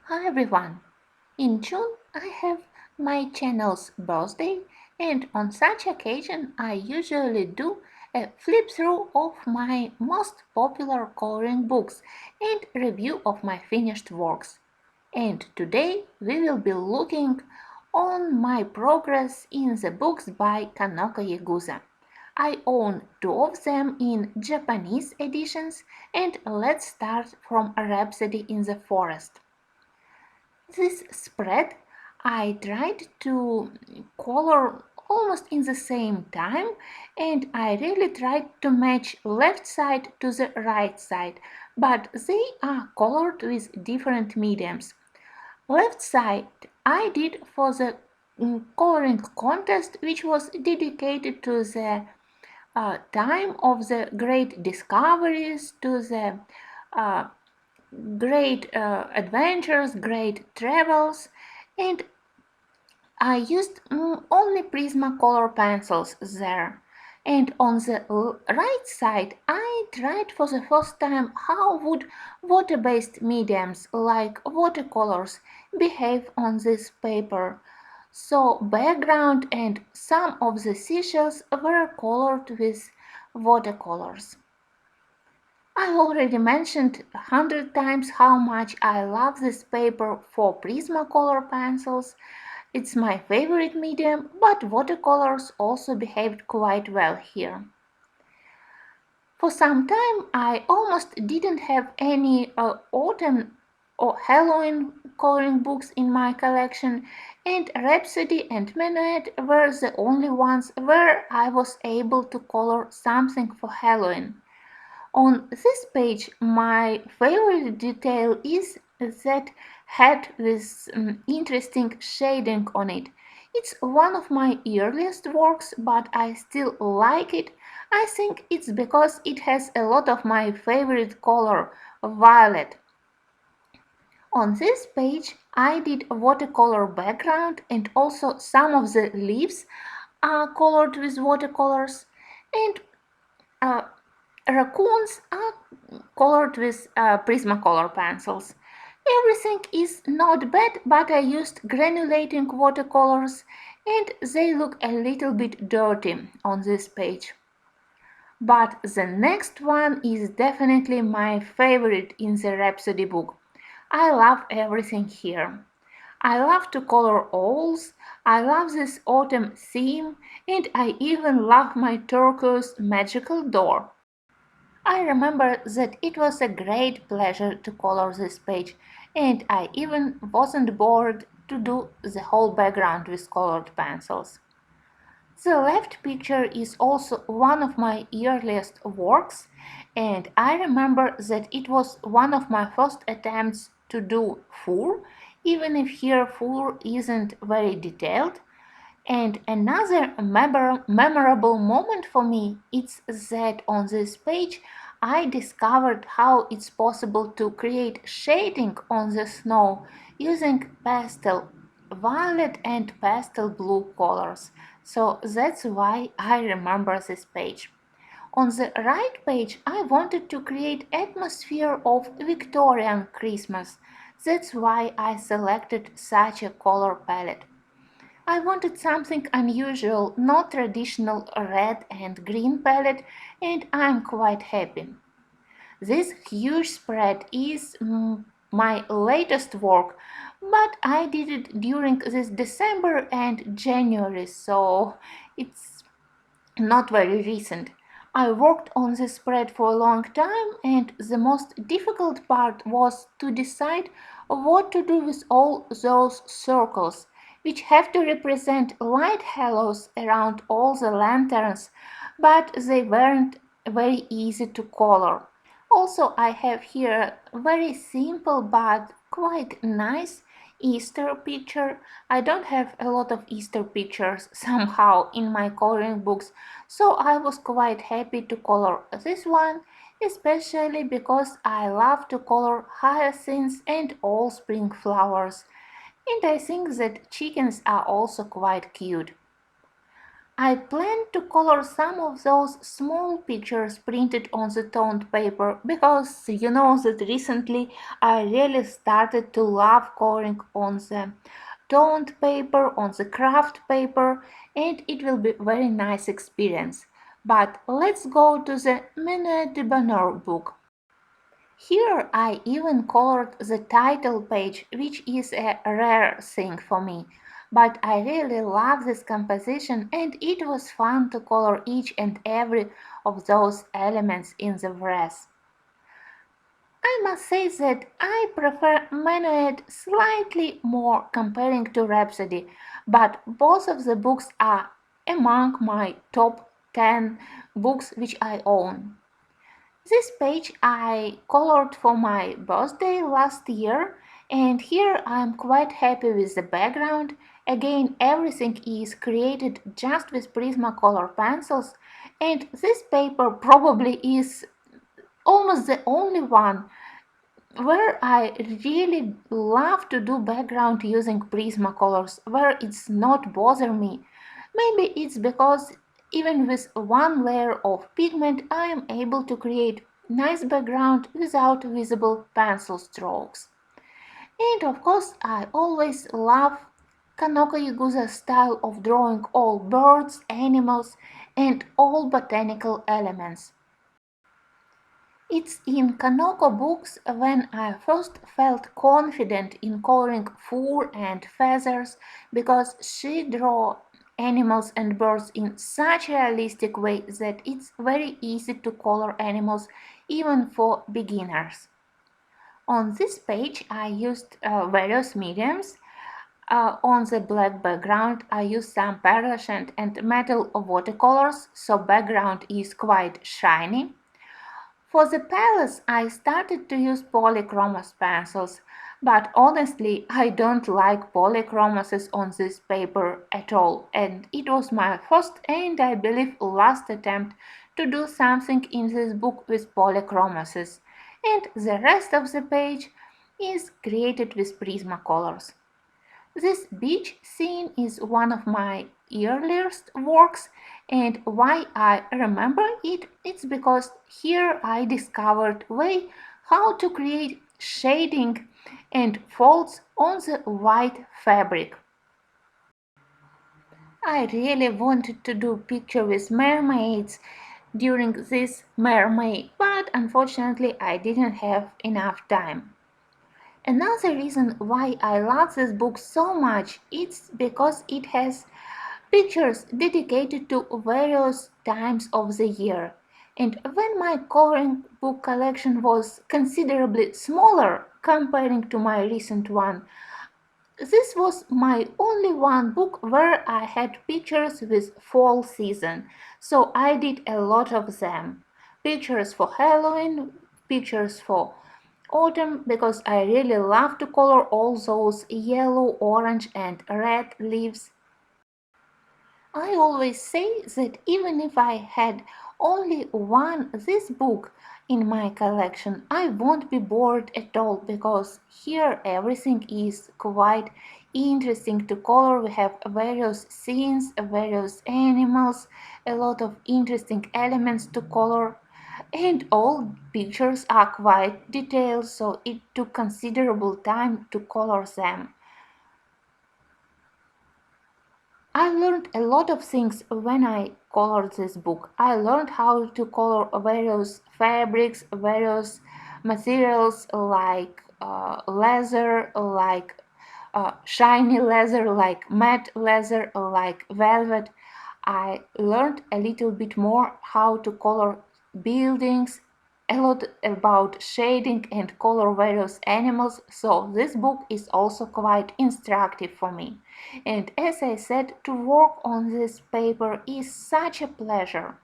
Hi everyone! In June I have my channel's birthday, and on such occasion I usually do a flip through of my most popular coloring books and review of my finished works. And today we will be looking on my progress in the books by Tanaka Yakuza. I own two of them in Japanese editions, and let's start from Rhapsody in the Forest. This spread I tried to color almost in the same time, and I really tried to match left side to the right side, but they are colored with different mediums. Left side I did for the coloring contest, which was dedicated to the time of the great discoveries, to the uh, great adventures, great travels, and I used only Prismacolor pencils there. And on the right side, I tried for the first time how would water-based mediums like watercolors behave on this paper. So background and some of the seashells were colored with watercolors. I already mentioned 100 times how much I love this paper for Prismacolor pencils. It's my favorite medium, but watercolors also behaved quite well here. For some time I almost didn't have any autumn or Halloween coloring books in my collection, and Rhapsody and Menuet were the only ones where I was able to color something for Halloween. On this page, my favorite detail is that hat with interesting shading on it. It's one of my earliest works, but I still like it. I think it's because it has a lot of my favorite color, violet. On this page, I did a watercolor background, and also some of the leaves are colored with watercolors, and uh, raccoons are colored with Prismacolor pencils. Everything is not bad, but I used granulating watercolors and they look a little bit dirty on this page. But the next one is definitely my favorite in the Rhapsody book. I love everything here. I love to color owls, I love this autumn theme, and I even love my turquoise magical door. I remember that it was a great pleasure to color this page, and I even wasn't bored to do the whole background with colored pencils. The left picture is also one of my earliest works, and I remember that it was one of my first attempts to do fur, even if here fur isn't very detailed. And another memorable moment for me is that on this page I discovered how it's possible to create shading on the snow using pastel violet and pastel blue colors. So that's why I remember this page. On the right page I wanted to create atmosphere of Victorian Christmas. That's why I selected such a color palette. I wanted something unusual, not traditional red and green palette, and I'm quite happy. This huge spread is my latest work, but I did it during this December and January, so it's not very recent. I worked on this spread for a long time, and the most difficult part was to decide what to do with all those circles, which have to represent light halos around all the lanterns, but they weren't very easy to color. Also, I have here a very simple but quite nice Easter picture. I don't have a lot of Easter pictures somehow in my coloring books, so I was quite happy to color this one, especially because I love to color hyacinths and all spring flowers. And I think that chickens are also quite cute. I plan to color some of those small pictures printed on the toned paper because you know that recently I really started to love coloring on the toned paper, on the craft paper, and it will be very nice experience. But let's go to the Menuet de bonheur book. Here I even colored the title page, which is a rare thing for me. But I really love this composition and it was fun to color each and every of those elements in the wreath. I must say that I prefer Menuet slightly more comparing to Rhapsody, but both of the books are among my top 10 books which I own. This page I colored for my birthday last year, and here I'm quite happy with the background. Again, everything is created just with Prismacolor pencils, and this paper probably is almost the only one where I really love to do background using Prismacolors, where it's not bother me. Maybe it's because even with one layer of pigment I am able to create nice background without visible pencil strokes. And of course I always love Kanoko Yakuza style of drawing all birds, animals and all botanical elements. It's in Kanoko books when I first felt confident in coloring fur and feathers because she draw animals and birds in such a realistic way that it's very easy to color animals even for beginners. On this page I used various mediums. On the black background I used some pearlescent and metal watercolors so background is quite shiny. For the palettes, I started to use polychromos pencils, but honestly, I don't like polychromoses on this paper at all, and it was my first and I believe last attempt to do something in this book with polychromoses, and the rest of the page is created with Prismacolors. This beach scene is one of my earliest works, and why I remember it, it's because here I discovered way how to create shading and folds on the white fabric. I really wanted to do picture with mermaids during this mermaid, but unfortunately I didn't have enough time. Another reason why I love this book so much is because it has pictures dedicated to various times of the year. And when my coloring book collection was considerably smaller comparing to my recent one, this was my only one book where I had pictures with fall season, so I did a lot of them. Pictures for Halloween, pictures for autumn because I really love to color all those yellow, orange and red leaves. I always say that even if I had only one this book in my collection, I won't be bored at all because here everything is quite interesting to color. We have various scenes, various animals, a lot of interesting elements to color, and all pictures are quite detailed, so it took considerable time to color them. I learned a lot of things when I colored this book. I learned how to color various fabrics, various materials like leather, like shiny leather, like matte leather, like velvet. I learned a little bit more how to color buildings, a lot about shading and color various animals, so this book is also quite instructive for me. And as I said, to work on this paper is such a pleasure.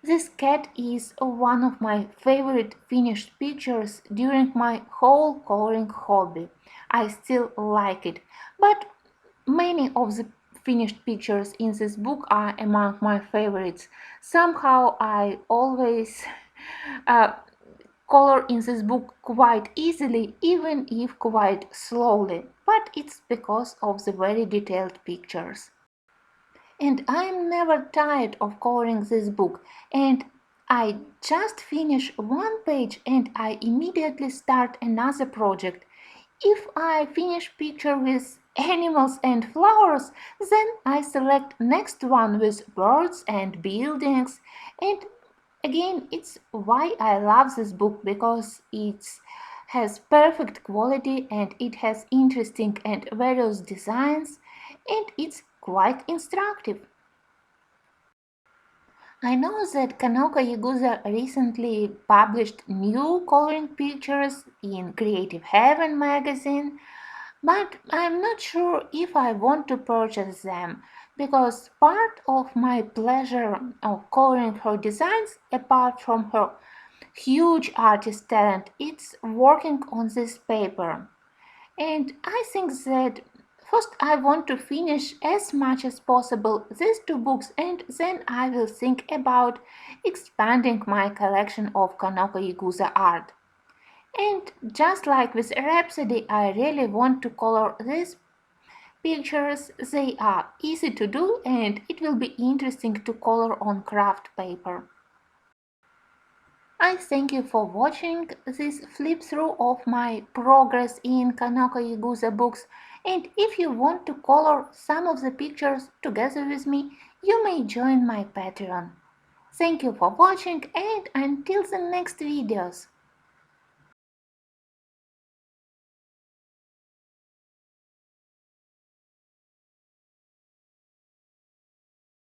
This cat is one of my favorite finished pictures during my whole coloring hobby. I still like it, but many of the finished pictures in this book are among my favorites. Somehow I always uh, color in this book quite easily, even if quite slowly, but it's because of the very detailed pictures. And I'm never tired of coloring this book. And I just finish one page and I immediately start another project. If I finish picture with animals and flowers, then I select next one with birds and buildings. And again, it's why I love this book because it has perfect quality and it has interesting and various designs and it's quite instructive. I know that Kanoko Yakuza recently published new coloring pictures in Creative Heaven magazine, but I'm not sure if I want to purchase them because part of my pleasure of coloring her designs, apart from her huge artist talent, it's working on this paper. And I think that first I want to finish as much as possible these two books and then I will think about expanding my collection of Kanoko Yakuza art. And just like with Rhapsody, I really want to color these pictures. They are easy to do and it will be interesting to color on craft paper. I thank you for watching this flip through of my progress in Kanoko Yakuza books, and if you want to color some of the pictures together with me, you may join my Patreon. Thank you for watching and until the next videos.